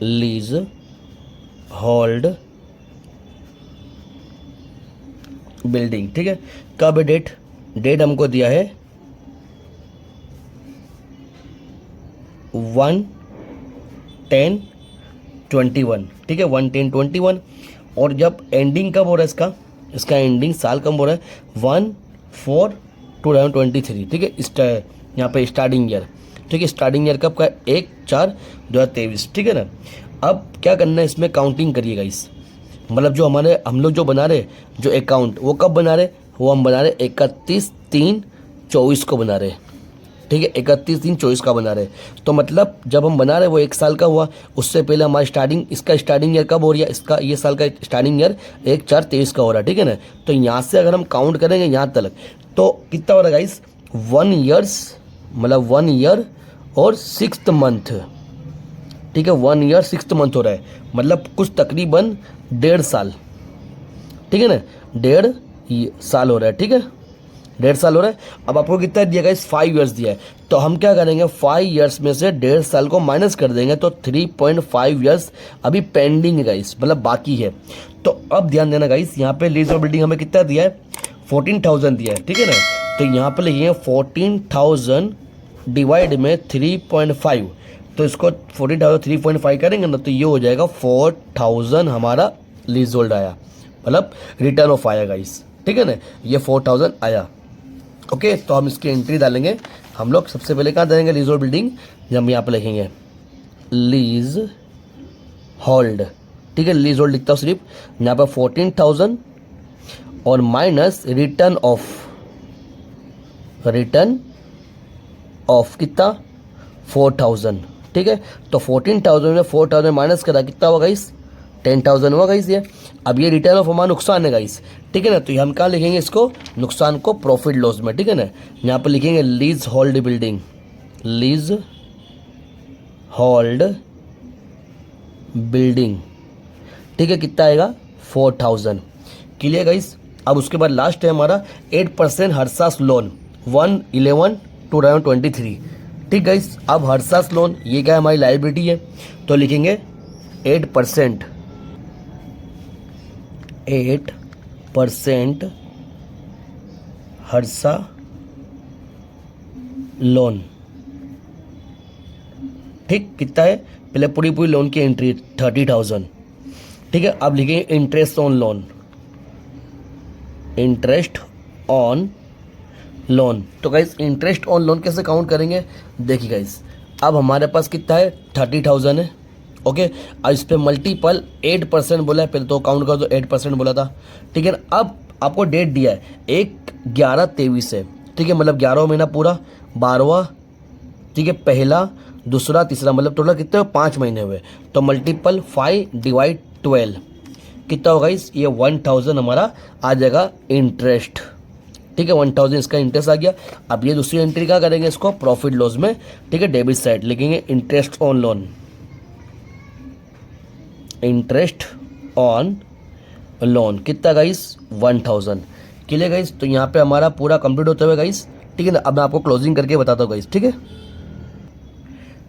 लीज होल्ड बिल्डिंग, ठीक है। कब है डेट, डेट हमको दिया है 1/10/21, ठीक है, 1/10/21। और जब एंडिंग कब हो रहा है इसका, इसका एंडिंग साल कब हो रहा है, 1/4/2023, ठीक है। यहाँ पे स्टार्टिंग ईयर, ठीक है, स्टार्टिंग ईयर कब का, 1/4/2023, ठीक है ना। अब क्या करना है, इसमें काउंटिंग करिएगा इस, मतलब जो हमारे हम लोग जो बना रहे जो अकाउंट, वो कब बना रहे, वो हम बना रहे 31/3/24 को बना रहे, ठीक है, 31/3/24 का बना रहे। तो मतलब जब हम बना रहे वो 1 साल का हुआ, उससे पहले हमारा स्टार्टिंग, इसका स्टार्टिंग ईयर कब हो रही है, इसका ये साल का स्टार्टिंग ईयर 1/4/23 का हो रहा है, ठीक है ना। तो यहाँ से अगर हम काउंट करेंगे यहाँ तक, तो कितना हो रहा है गाइस, 1 ईयर्स, मतलब 1 ईयर और 6th मंथ, ठीक है, 1 ईयर 6th मंथ हो रहा है, मतलब कुछ तकरीबन 1.5 साल, ठीक है ना, 1.5 साल हो रहा है, ठीक है, 1.5 साल हो रहा है। अब आपको कितना दिया गाइस, 5 ईयर्स दिया है, तो हम क्या करेंगे, 5 ईयर्स में से 1.5 साल को माइनस कर देंगे, तो 3.5 ईयर्स अभी पेंडिंग है गाइस, मतलब बाकी है। तो अब ध्यान देना गाइस, यहाँ पे लीज ऑफ बिल्डिंग हमें कितना दिया है, 14,000 दिया है, ठीक है ना। तो यहाँ पे लिखिए 14,000 डिवाइड में 3.5, तो इसको 14,000 3.5 करेंगे ना, तो ये हो जाएगा 4,000 हमारा लीज होल्ड आया, मतलब रिटर्न ऑफ आया गाइस, ठीक है ना, ये 4,000 आया, ओके। तो हम इसकी एंट्री डालेंगे, हम लोग सबसे पहले कहाँ डालेंगे, लीज होल्ड बिल्डिंग, हम यहाँ पे लिखेंगे लीज होल्ड, ठीक है, लीज होल्ड लिखता हूँ सिर्फ, यहाँ पर 14,000 और माइनस रिटर्न ऑफ कितना, 4,000, ठीक है। तो 14,000 में 4,000 माइनस करा कितना होगा गाइस, 10,000 हुआ गाइस ये। अब ये रिटर्न ऑफ हमारा नुकसान है गाइस, ठीक है ना। तो हम कहाँ लिखेंगे इसको, नुकसान को प्रॉफिट लॉस में, ठीक है ना। यहाँ पर लिखेंगे lease hold building, lease hold building, ठीक है, कितना आएगा 4,000, क्लियर गाइस। अब उसके बाद लास्ट है हमारा 8% हर्सास लोन 1/11/2023, ठीक गाइस। अब हर्सास लोन ये क्या है, हमारी लायबिलिटी है, तो लिखेंगे 8% हर्सा लोन, ठीक, कितना है, पहले पूरी पूरी लोन की एंट्री 30,000, ठीक है। अब लिखेंगे interest on loan, interest on loan. तो गाइस इंटरेस्ट ऑन लोन कैसे काउंट करेंगे, देखिए गाइस अब हमारे पास कितना है 30,000 है, ओके। अब इस पर मल्टीपल 8% बोला है, पहले तो काउंट कर दो 8% बोला था, ठीक है ना। अब आपको डेट दिया है 1/11/23 है, ठीक है, मतलब 11वां महीना पूरा, 12वां, ठीक है, पहला, दूसरा, तीसरा, मतलब टोटल कितने हुए 5 महीने हुए। तो मल्टीपल 5/12 कितना होगा इस, ये 1000 हमारा आ जाएगा इंटरेस्ट, ठीक है। 1000 इसका इंटरेस्ट आ गया। अब ये दूसरी एंट्री क्या करेंगे, इसको प्रॉफिट लॉस में, ठीक है, डेबिट साइड लिखेंगे interest on loan, interest on loan कितना गाइस 1000, क्लियर गाइस। तो यहाँ पे हमारा पूरा कंप्लीट होता हुआ गाइस, ठीक है ना। अब मैं आपको क्लोजिंग करके बताता हूँ गाइस, ठीक है।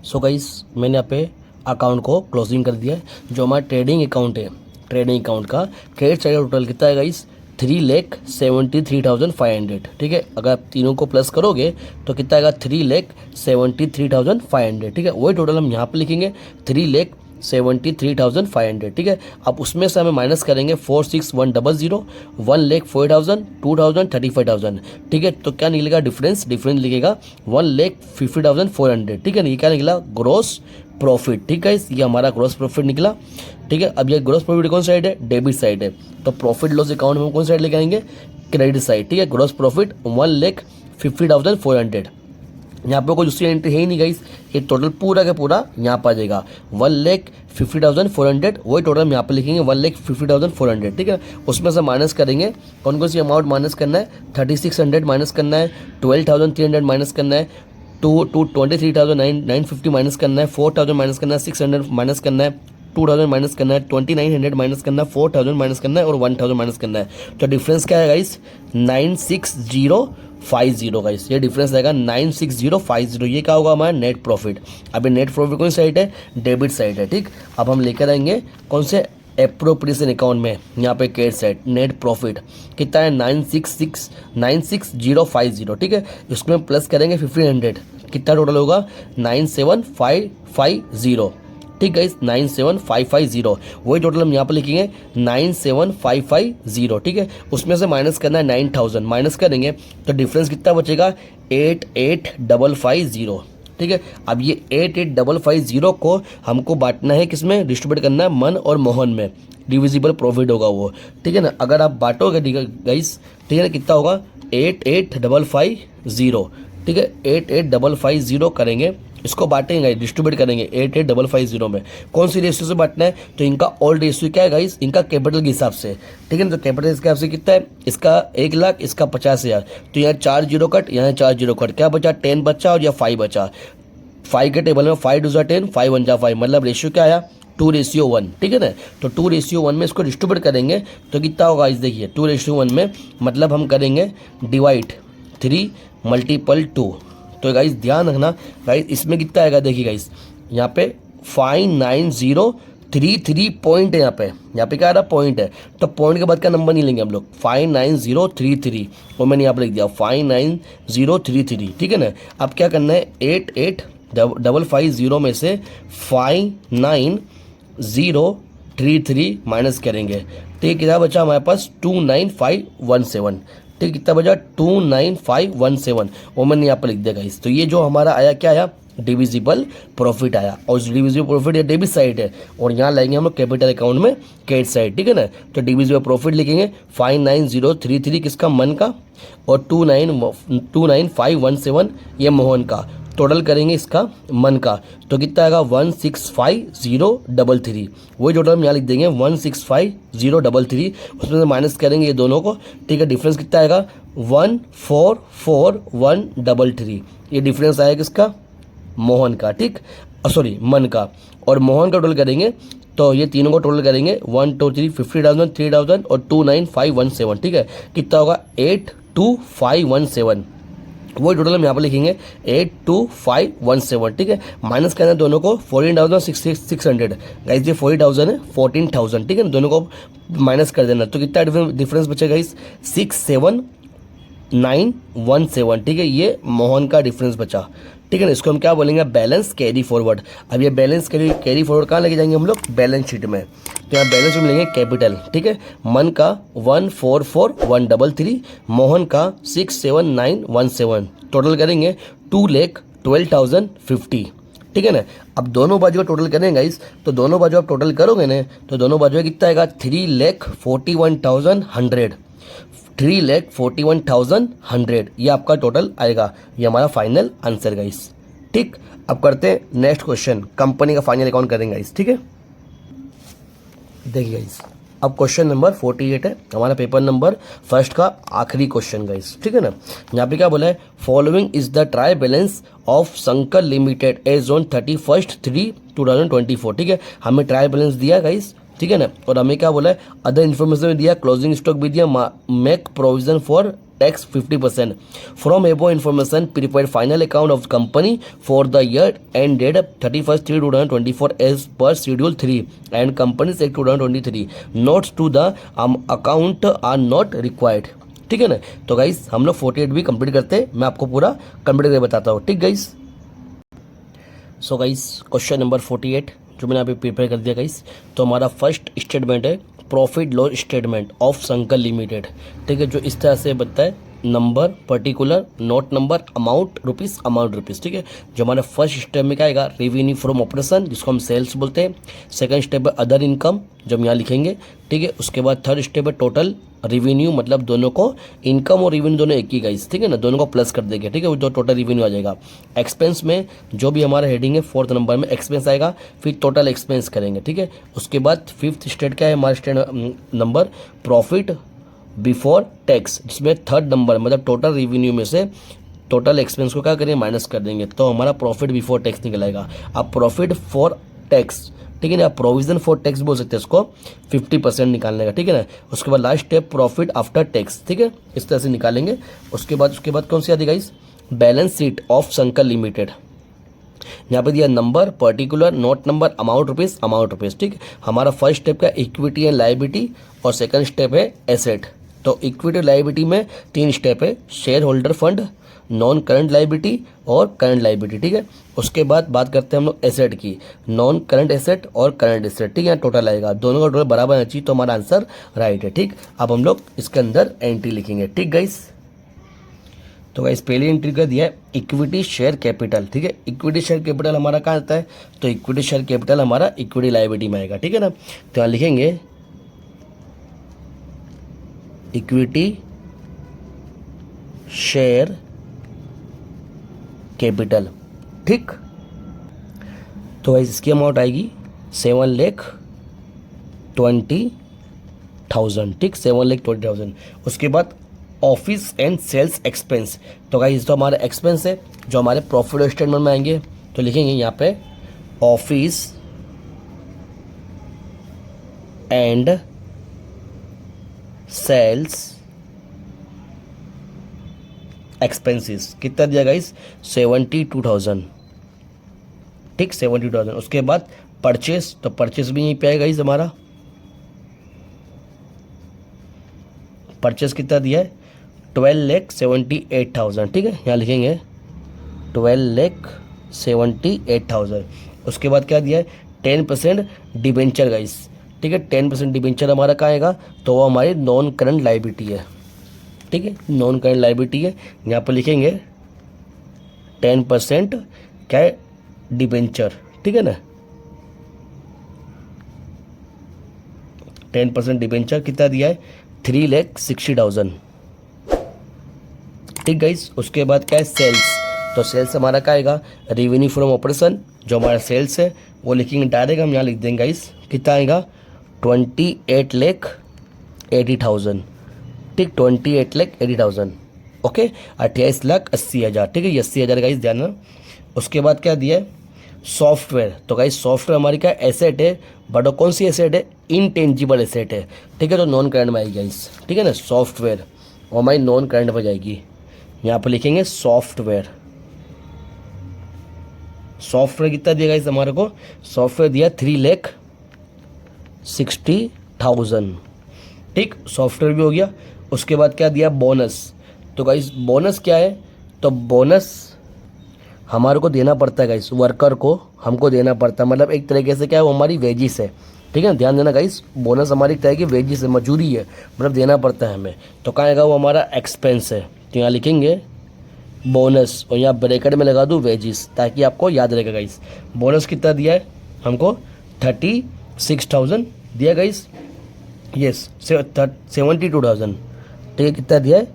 सो गाइस मैंने यहाँ पे अकाउंट को क्लोजिंग कर दिया है। जो हमारा ट्रेडिंग अकाउंट है, ट्रेडिंग अकाउंट का ट्रेड साइड टोटल कितना है गाइस 3,73,500, ठीक है। अगर आप तीनों को प्लस करोगे तो कितना आएगा 3,73,500, ठीक है। वही टोटल हम यहाँ पे लिखेंगे 3,73,500, ठीक है। अब उसमें से हमें माइनस करेंगे 46,100, 1,04,000, 2,000, 35,000, ठीक है। तो क्या निकलेगा डिफरेंस, डिफरेंस लिखेगा 1,50,400, ठीक है। ये क्या निकला ग्रोस प्रॉफिट, ठीक है। ये हमारा ग्रोस प्रॉफिट निकला, ठीक है। अब ये ग्रोस प्रॉफिट कौन साइड है, डेबिट साइड है। तो प्रॉफिट लॉस अकाउंट में कौन साइड लेके आएंगे, क्रेडिट साइड, ठीक है। ग्रोस प्रॉफिट 1,50,400, यहाँ पे कोई दूसरी एंट्री है ही नहीं गाइस, ये टोटल पूरा का पूरा यहाँ पर आ जाएगा 1,50,400, वही टोटल हम यहाँ पे लिखेंगे 1,50,400, ठीक है। उसमें से माइनस करेंगे, कौन कौन सी अमाउंट माइनस करना है, 3,600 माइनस करना है, 12,300 माइनस करना है, 23,950 माइनस करना है, 4,000 माइनस करना है, 600 माइनस करना है, 2,000 माइनस करना है, 2,900 माइनस करना है, 4,000 माइनस करना है और 1,000 माइनस करना है। तो डिफरेंस क्या है गाइस 96050 गाइस, ये डिफरेंस आएगा 96050। ये क्या होगा हमारा नेट प्रॉफिट। अभी नेट प्रॉफिट कौन साइड है, डेबिट साइड है, ठीक। अब हम लेकर आएंगे कौन से एप्रोप्रिएशन अकाउंट में, यहाँ पे क्रेडिट साइड नेट प्रॉफिट कितना है 96050, ठीक है। उसमें प्लस करेंगे 1,500, कितना टोटल होगा 97550, ठीक है। 97550 वही टोटल हम यहाँ पर लिखेंगे 97550, ठीक है। उसमें से माइनस करना है 9,000, माइनस करेंगे तो डिफरेंस कितना बचेगा 88,550, ठीक है। अब ये 88,550 को हमको बांटना है, किसमें डिस्ट्रीब्यूट करना है, मन और मोहन में, डिविजिबल प्रॉफिट होगा वो, ठीक है ना। अगर आप बांटोगे गाइस, ठीक है ना, कितना होगा 88,550, ठीक है। 88,550 करेंगे, इसको बांटेंगे डिस्ट्रीब्यूट करेंगे 88,550 में। कौन सी रेशियो से बांटना है, तो इनका ओल्ड रेशियो क्या है गाइस, इनका कैपिटल के हिसाब से, ठीक है। तो कैपिटल के हिसाब से कितना है, इसका 1,00,000, इसका 50,000, तो यहाँ 4 जीरो कट, यहाँ 4 जीरो कट, क्या बचा 10 बचा और या 5 बचा। 5 के टेबल में 5 2 10, 5 1 5, मतलब रेशियो क्या आया 2:1, ठीक है ना। तो 2:1 में इसको डिस्ट्रीब्यूट करेंगे तो कितना होगा इस, देखिए 2:1 में मतलब हम करेंगे डिवाइड 3 मल्टीपल 2। तो गाइस ध्यान रखना गाइस, इसमें कितना आएगा, देखिए गाइस यहाँ पे 59033 पॉइंट है, यहाँ पे क्या आ रहा पॉइंट है, तो पॉइंट के बाद का नंबर नहीं लेंगे हम लोग, 59033, और मैंने यहाँ पे लिख दिया 59033, ठीक है ना। अब क्या करना है 88,550 में से 59033 माइनस करेंगे, ठीक, कितना बचा हमारे पास 29517, ठीक, कितना बचा 29517, वो मैंने यहाँ पर लिख दिया गाइस। तो ये जो हमारा आया क्या आया डिविजिबल प्रॉफिट आया, और डिविजिबल प्रॉफिट ये डेबिट साइड है, और यहाँ लाएंगे हम लोग कैपिटल अकाउंट में क्रेडिट साइड, ठीक है ना। तो डिविजिबल प्रॉफिट लिखेंगे 59033 किसका, मन का, और 29517 ये मोहन का, टोटल करेंगे इसका मन का, तो कितना आएगा 165,033, वही टोटल हम यहाँ लिख देंगे 165,033, उसमें से माइनस करेंगे ये दोनों को, ठीक है। डिफरेंस कितना आएगा 144,133, ये डिफरेंस आएगा किसका, मोहन का, ठीक, सॉरी मन का, और मोहन का टोटल करेंगे तो ये तीनों को टोटल करेंगे 1 2 3 50,000, 3,000 और 29517, ठीक है। कितना होगा 82517, वही टोटल हम यहाँ पर लिखेंगे 82517, ठीक है। माइनस करना है दोनों को 14,600, गाइस ये 40,000 है 14,000, ठीक है। दोनों को माइनस कर देना, तो कितना डिफरेंस बचेगा गाइस 66917, ठीक है, ये मोहन का डिफरेंस बचा, ठीक है ना। इसको हम क्या बोलेंगे, बैलेंस कैरी फॉरवर्ड। अब ये बैलेंस कैरी फॉरवर्ड कहाँ लेके जाएंगे हम लोग, बैलेंस शीट में। तो यहाँ बैलेंस शीट में लेंगे कैपिटल, ठीक है। मन का 144,133, मोहन का 67917, टोटल करेंगे 2,12,050, ठीक है ना। अब दोनों बाजू का टोटल करेंगे गाइस, तो दोनों बाजू आप टोटल करोगे ना, तो दोनों बाजू का कितना आएगा, 3,41,100, 3,41,100, ये आपका टोटल आएगा। ये हमारा फाइनल आंसर गाइस, ठीक। अब करते हैं नेक्स्ट क्वेश्चन, कंपनी का फाइनल अकाउंट करेंगे गाइस, ठीक है। देखिए गाइस, अब क्वेश्चन नंबर 48 है हमारा पेपर नंबर फर्स्ट का आखिरी क्वेश्चन गाइस, ठीक है ना। यहाँ पे क्या बोला है, following is the try balance of संकर लिमिटेड एज ऑन 31/3/2024, ठीक है। हमें ट्राई बैलेंस दिया गाइस, ठीक है ना, और हमें क्या बोला है, अदर इन्फॉर्मेशन भी दिया, क्लोजिंग स्टॉक भी दिया, make provision for tax 50%, from above information prepare final account of company for the year end date 31/3/2024 as per schedule 3 and companies act 2023, notes to the account are not required, ठीक है ना। तो गाइस हम लोग 48 भी कंप्लीट करते हैं, मैं आपको पूरा कंप्लीट करके बताता हूँ, ठीक guys. So guys question number 48 जो मैंने अभी प्रिपेयर कर दिया गाइस, तो हमारा फर्स्ट स्टेटमेंट है प्रॉफिट लॉस स्टेटमेंट ऑफ संकर लिमिटेड, ठीक है, जो इस तरह से बनता है, number particular note number amount rupees, ठीक है। जो हमारा फर्स्ट स्टेप में क्या आएगा, रेवेन्यू फ्रॉम ऑपरेशन जिसको हम सेल्स बोलते हैं। सेकंड स्टेप है अदर इनकम जो हम यहाँ लिखेंगे, ठीक है। उसके बाद थर्ड स्टेप है टोटल रेवेन्यू, मतलब दोनों को इनकम और रेवेन्यू दोनों एक ही गाइस, ठीक है ना, दोनों को प्लस कर देंगे, ठीक है, वो जो टोटल रेवेन्यू आ जाएगा। एक्सपेंस में जो भी हमारा हेडिंग है फोर्थ नंबर में एक्सपेंस आएगा, फिर टोटल एक्सपेंस करेंगे, ठीक है। उसके बाद फिफ्थ स्टेट क्या है हमारा state number, profit before tax, जिसमें थर्ड नंबर मतलब टोटल रेवेन्यू में से टोटल एक्सपेंस को क्या करेंगे, माइनस कर देंगे, तो हमारा प्रॉफिट बिफोर टैक्स निकल आएगा। अब प्रॉफिट फॉर टैक्स, ठीक है ना, प्रोविजन फॉर टैक्स बोल सकते हैं इसको, 50% निकालने का, ठीक है ना। उसके बाद last step profit after tax, ठीक है, इस तरह से निकालेंगे। उसके बाद कौन सी आती गाइस, बैलेंस शीट ऑफ संकर लिमिटेड। यहाँ पे दिया number particular note number amount rupees, ठीक है। हमारा फर्स्ट स्टेप का इक्विटी एंड लायबिलिटी और सेकंड स्टेप है एसेट। तो इक्विटी लायबिलिटी में 3 स्टेप है, share holder fund, non current liability और करंट लायबिलिटी, ठीक है। उसके बाद बात करते हैं हम लोग एसेट की, नॉन करंट एसेट और करंट एसेट, ठीक है। यहाँ टोटल आएगा, दोनों का टोटल बराबर होना चाहिए, तो हमारा आंसर राइट है, ठीक। अब हम लोग इसके अंदर एंट्री लिखेंगे, ठीक गाइस। तो गाइस पहली एंट्री का दिया है इक्विटी शेयर कैपिटल, ठीक है। इक्विटी शेयर कैपिटल हमारा कहाँ आता है, तो इक्विटी शेयर कैपिटल हमारा इक्विटी लायबिलिटी में आएगा, ठीक है ना। तो यहाँ लिखेंगे इक्विटी शेयर कैपिटल, ठीक। तो गाइस इसकी अमाउंट आएगी 7,20,000, ठीक, 7,20,000। उसके बाद ऑफिस एंड सेल्स एक्सपेंस, तो गाइस तो हमारा एक्सपेंस है जो हमारे प्रॉफिट स्टेटमेंट में आएंगे, तो लिखेंगे यहाँ पे ऑफिस एंड सेल्स एक्सपेंसेस, कितना दिया गाइस, 72,000, ठीक, 72,000। उसके बाद परचेस, तो परचेस भी यहीं पे आएगा गाइस हमारा, परचेस कितना दिया है, 12,78,000, ठीक है। यहाँ लिखेंगे 12,78,000। उसके बाद क्या दिया है, 10% डिबेंचर गाइस, ठीक है। 10% डिबेंचर हमारा कहाँ आएगा, तो वो हमारी नॉन करंट लायबिलिटी है, ठीक है, नॉन करंट लायबिलिटी है। यहाँ पर लिखेंगे 10% क्या है, डिबेंचर, ठीक है ना, 10% डिबेंचर कितना दिया है, 3,60,000, ठीक गाइस। उसके बाद क्या है, सेल्स, तो सेल्स हमारा क्या आएगा, रेवेन्यू फ्रॉम ऑपरेशन, जो हमारा सेल्स है वो लिखेंगे डायरेक्ट, हम यहाँ लिख देंगे गाइस, कितना आएगा, 28,80,000, ठीक, 28,80,000, ओके, 28,80,000, ठीक है, 80,000 गाइस ध्यान रखना। उसके बाद क्या दिया है, सॉफ्टवेयर, तो गाइस सॉफ्टवेयर हमारी क्या एसेट है, बट कौन सी एसेट है, इनटेंजिबल एसेट है, ठीक है, तो नॉन करंट में आएगी गाइस, ठीक है ना, सॉफ्टवेयर और हमारी नॉन करंट में जाएगी। यहाँ पर लिखेंगे सॉफ्टवेयर, सॉफ्टवेयर कितना दिया गाइस हमारे को, सॉफ्टवेयर दिया 3,60,000, ठीक, सॉफ्टवेयर भी हो गया। उसके बाद क्या दिया, बोनस, तो गाइस बोनस क्या है, तो बोनस हमारे को देना पड़ता है गाइस, वर्कर को हमको देना पड़ता है, मतलब एक तरीके से क्या है वो हमारी वेजिस है, ठीक है, ध्यान देना गाइस, बोनस हमारी एक तरह की वेजिस है, मजदूरी है, मतलब देना पड़ता है हमें। तो कहाँ आएगा, वो हमारा एक्सपेंस है, तो यहाँ लिखेंगे बोनस और यहाँ ब्रैकेट में लगा दूँ वेजिस, ताकि आपको याद रहेगा गाइस। बोनस कितना दिया है हमको, 36,000 दिया गाइस, यस 72,000, ठीक है, कितना दिया है,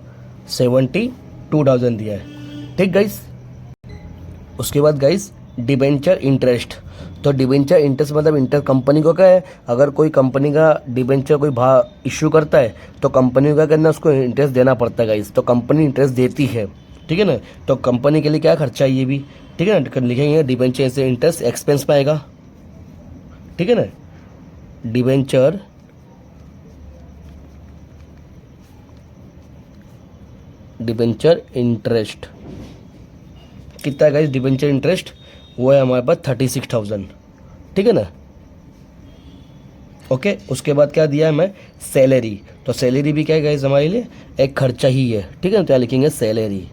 72,000 दिया है, ठीक गाइस। उसके बाद गाइस डिबेंचर इंटरेस्ट, तो डिबेंचर इंटरेस्ट मतलब इंटर कंपनी को क्या है, अगर कोई कंपनी का डिबेंचर कोई इश्यू करता है तो कंपनी को क्या करना है, उसको इंटरेस्ट देना पड़ता है गाइस, तो कंपनी इंटरेस्ट देती है, ठीक है ना। तो कंपनी के लिए क्या खर्चा है ये भी, ठीक है ना, लिखेंगे डिबेंचर से इंटरेस्ट एक्सपेंस पाएगा, ठीक है ना, डिबेंचर इंटरेस्ट कितना है गाइस, डिबेंचर इंटरेस्ट वो है हमारे पास 36,000, ठीक है ना, ओके। उसके बाद क्या दिया है हमें, सैलरी, तो सैलरी भी क्या है गाइस हमारे लिए एक खर्चा ही है, ठीक है ना, तो यहाँ लिखेंगे सैलरी,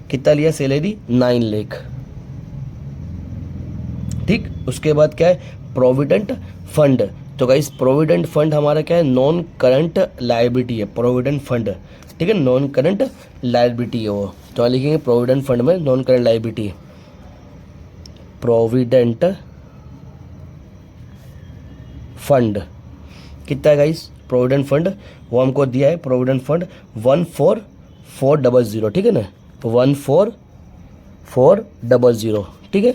कितना लिया सैलरी, 9 लाख, ठीक। उसके बाद क्या है, प्रोविडेंट फंड, तो गाइस प्रोविडेंट फंड हमारा क्या है, नॉन करंट लायबिलिटी है, प्रोविडेंट फंड, ठीक है, नॉन करंट लायबिलिटी है वो, तो यहाँ लिखेंगे प्रोविडेंट फंड में non current liability, provident fund कितना है गाइस, प्रोविडेंट फंड वो हमको दिया है, प्रोविडेंट फंड 14,400, ठीक है ना, 14,400, ठीक है,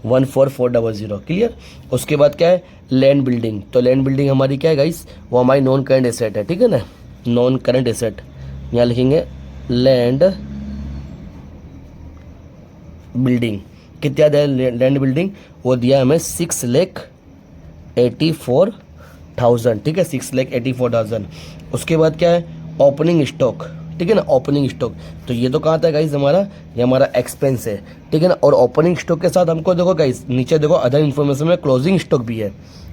14,400, क्लियर। उसके बाद क्या है, लैंड बिल्डिंग, तो लैंड बिल्डिंग हमारी क्या है गाइस, वो हमारी नॉन करंट एसेट है, ठीक है ना, नॉन करंट एसेट, यहाँ लिखेंगे लैंड बिल्डिंग, कितना दिया लैंड बिल्डिंग, वो दिया हमें 6,84,000, ठीक है, 6,84,000। उसके बाद क्या है, ओपनिंग स्टॉक, ठीक है ना, ओपनिंग स्टॉक, तो ये तो कहाँ था गाइस हमारा, ये हमारा एक्सपेंस है, ठीक है ना। और ओपनिंग स्टॉक के साथ हमको देखो गाइस नीचे देखो अदर इन्फॉर्मेशन में क्लोजिंग स्टॉक भी है,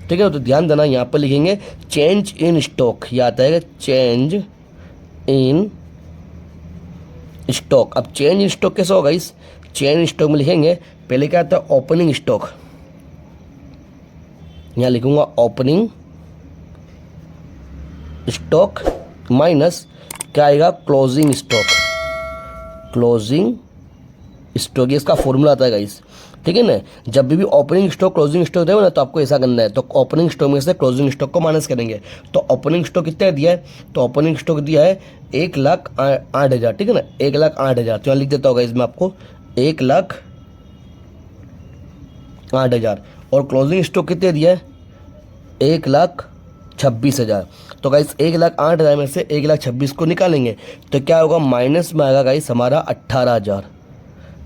ठीक है, तो ध्यान देना, यहाँ पर लिखेंगे चेंज इन स्टॉक, ये आता है चेंज इन स्टॉक। अब चेंज इन स्टॉक कैसे होगा गाइस, चेंज इन स्टॉक में लिखेंगे पहले क्या आता है, ओपनिंग स्टॉक, यहाँ लिखूंगा ओपनिंग स्टॉक माइनस क्या आएगा, क्लोजिंग स्टॉक, क्लोजिंग स्टॉक, ये इसका फॉर्मूला आता है गाइस, ठीक है ना। जब भी ओपनिंग स्टॉक क्लोजिंग स्टॉक देगा ना, तो आपको ऐसा करना है, तो ओपनिंग स्टॉक में से क्लोजिंग स्टॉक को माइनस करेंगे, तो ओपनिंग स्टॉक कितना दिया है, तो ओपनिंग स्टॉक दिया है 1,08,000, ठीक है ना, 1,08,000, तो यहाँ लिख देता होगा इसमें आपको 1,08,000, और क्लोजिंग स्टॉक कितने दिया है, 1,26,000। तो गाइस 1,08,000 में से 1,26,000 को निकालेंगे तो क्या होगा, माइनस में आएगा गाइस हमारा 18,000,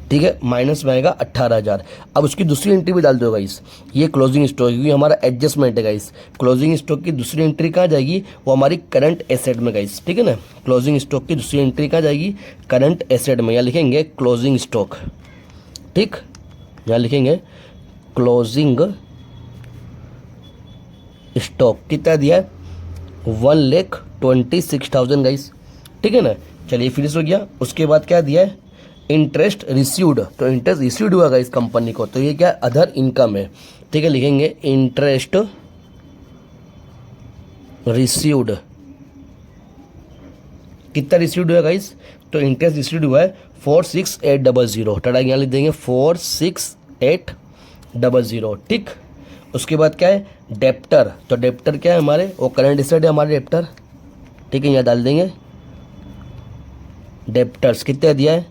ठीक है, माइनस में आएगा 18,000। अब उसकी दूसरी एंट्री भी डाल दो गाइस, ये क्लोजिंग स्टॉक, क्योंकि हमारा एडजस्टमेंट है गाइस, क्लोजिंग स्टॉक की दूसरी एंट्री कहाँ जाएगी, वो हमारी करंट एसेट में गाइस, ठीक है ना, क्लोजिंग स्टॉक की दूसरी एंट्री कहाँ जाएगी, करंट एसेट में, यहाँ लिखेंगे क्लोजिंग स्टॉक, ठीक, यहाँ लिखेंगे क्लोजिंग स्टॉक, कितना दिया है, 1,26,000 गाइस, ठीक है ना। चलिए फिनिश हो गया। उसके बाद क्या दिया है, इंटरेस्ट रिसीव्ड, तो इंटरेस्ट रिसीव्ड हुआ गाइस कंपनी को, तो ये क्या अदर इनकम है, ठीक है, लिखेंगे इंटरेस्ट रिसीव्ड, कितना रिसीव्ड हुआ गाइस, तो इंटरेस्ट रिसीव्ड हुआ है 46,800, टाटा यहाँ लिख देंगे 46,800, ठीक। उसके बाद क्या है, डेप्टर, तो डेप्टर क्या है हमारे, वो करंट एसेट है हमारे डेप्टर, ठीक है, यहाँ डाल देंगे डेप्टर्स, कितना दिया है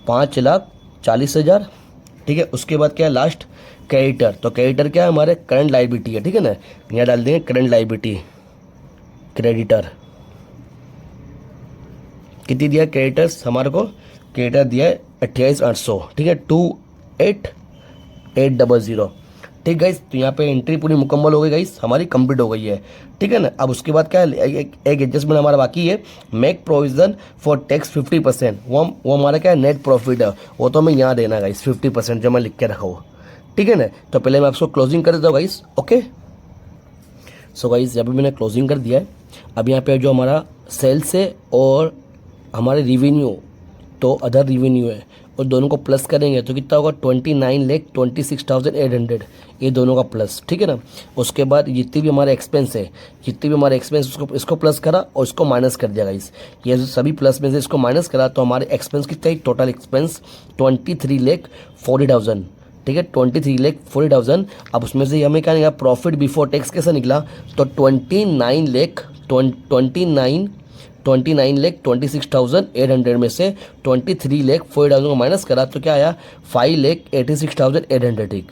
5,40,000, ठीक है। उसके बाद क्या है लास्ट, क्रेडिटर, तो क्रेडिटर क्या है हमारे करंट लायबिलिटी है, ठीक है ना, यहाँ डाल देंगे करंट लायबिलिटी, क्रेडिटर कितनी दिया क्रेडिटर्स हमारे को, क्रेडिटर दिया है 28,800, ठीक है, 28,800, ठीक गाइस। तो यहाँ पे एंट्री पूरी मुकम्मल हो गई गाइस, हमारी कंप्लीट हो गई है, ठीक है ना। अब उसके बाद क्या है, एक एडजस्टमेंट हमारा बाकी है, मेक प्रोविजन फॉर टैक्स 50%, वो हमारा क्या है नेट प्रॉफिट है, वो तो हमें यहाँ देना गाइस 50% जो मैं लिख के रखा हूँ, ठीक है ना। तो पहले मैं आपको क्लोजिंग कर देता हूँ गाइस, ओके। सो गाइस यहाँ पे मैंने क्लोजिंग कर दिया है। अब यहाँ पे जो हमारा सेल्स है और हमारे रिवेन्यू तो अदर रिवेन्यू है और दोनों को प्लस करेंगे तो कितना होगा 29,26,800 ये दोनों का प्लस, ठीक है ना। उसके बाद जितनी भी हमारे एक्सपेंस है, जितनी भी हमारे एक्सपेंस उसको इसको प्लस करा और इसको माइनस कर दिया गाइस। ये सभी प्लस में से इसको माइनस करा तो हमारे एक्सपेंस कितना है, टोटल एक्सपेंस 23,40,000, ठीक है 23,40,000। अब उसमें से हमें क्या निकला, प्रॉफिट बिफोर टैक्स कैसा निकला, तो 29,26,800 में से 23,40,000 को माइनस करा तो क्या आया 5,86,800,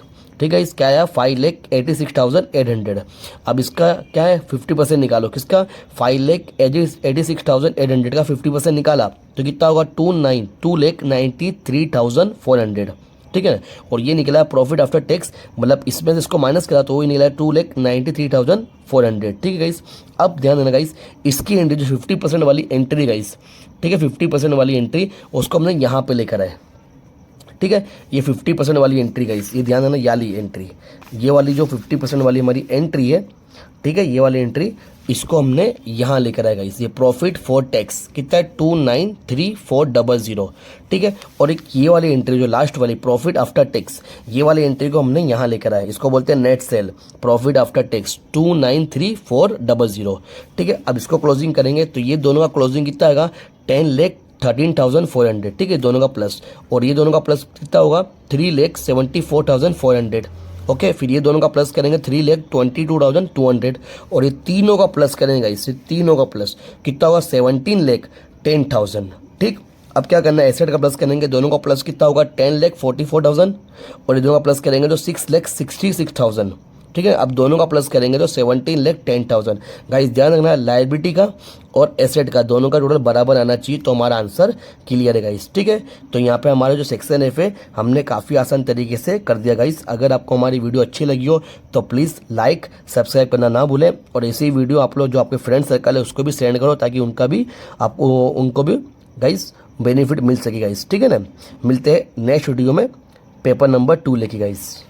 ठीक है। इस क्या आया 5,86,800। अब इसका क्या है 50% निकालो, किसका 5,86,800 का 50% निकाला तो कितना होगा 2,93,400, ठीक है। और ये निकला प्रॉफिट आफ्टर टैक्स, मतलब इसमें से इसको माइनस करा तो वही निकला 2,93,400, ठीक है गाइस। अब ध्यान देना गाइस, इसकी एंट्री जो 50% वाली एंट्री गाइस, ठीक है 50% वाली एंट्री उसको हमने यहाँ पे लेकर आए, ठीक है। ये 50% वाली एंट्री गाइस, ये ध्यान देना, याली एंट्री, ये वाली जो 50% वाली हमारी एंट्री है, ठीक है, ये वाली एंट्री इसको हमने यहाँ लेकर आएगा इस, ये प्रॉफिट फॉर टैक्स कितना है 2,93,400, ठीक है। और एक ये वाली एंट्री जो लास्ट वाली प्रॉफिट आफ्टर टैक्स, ये वाली एंट्री को हमने यहाँ लेकर आए, इसको बोलते हैं net sale profit after tax 2,93,400, ठीक है। अब इसको क्लोजिंग करेंगे तो ये दोनों का क्लोजिंग कितना आएगा 10,13,400, ठीक है, दोनों का प्लस। और ये दोनों का प्लस कितना होगा 3,74,400, ओके। फिर ये दोनों का प्लस करेंगे 3,22,200 और ये तीनों का प्लस करेंगे, इससे तीनों का प्लस कितना होगा 17,10,000, ठीक। अब क्या करना है, एसेट का प्लस करेंगे, दोनों का प्लस कितना होगा 10,44,000 और ये दोनों का प्लस करेंगे तो 6,66,000, ठीक है। अब दोनों का प्लस करेंगे तो 17,10,000। गाइस ध्यान रखना है लायबिलिटी का और एसेट का दोनों का टोटल बराबर आना चाहिए तो हमारा आंसर क्लियर है गाइस, ठीक है। तो यहाँ पे हमारा जो सेक्शन एफ है हमने काफ़ी आसान तरीके से कर दिया गाइस। अगर आपको हमारी वीडियो अच्छी लगी हो तो प्लीज़ लाइक सब्सक्राइब करना ना भूलें और ऐसी वीडियो आप लोग जो आपके फ्रेंड सर्कल है उसको भी सेंड करो ताकि उनको भी गाइस बेनिफिट मिल सके गाइस, ठीक है ना। मिलते हैं नेक्स्ट वीडियो में पेपर नंबर 2 लेके गाइस।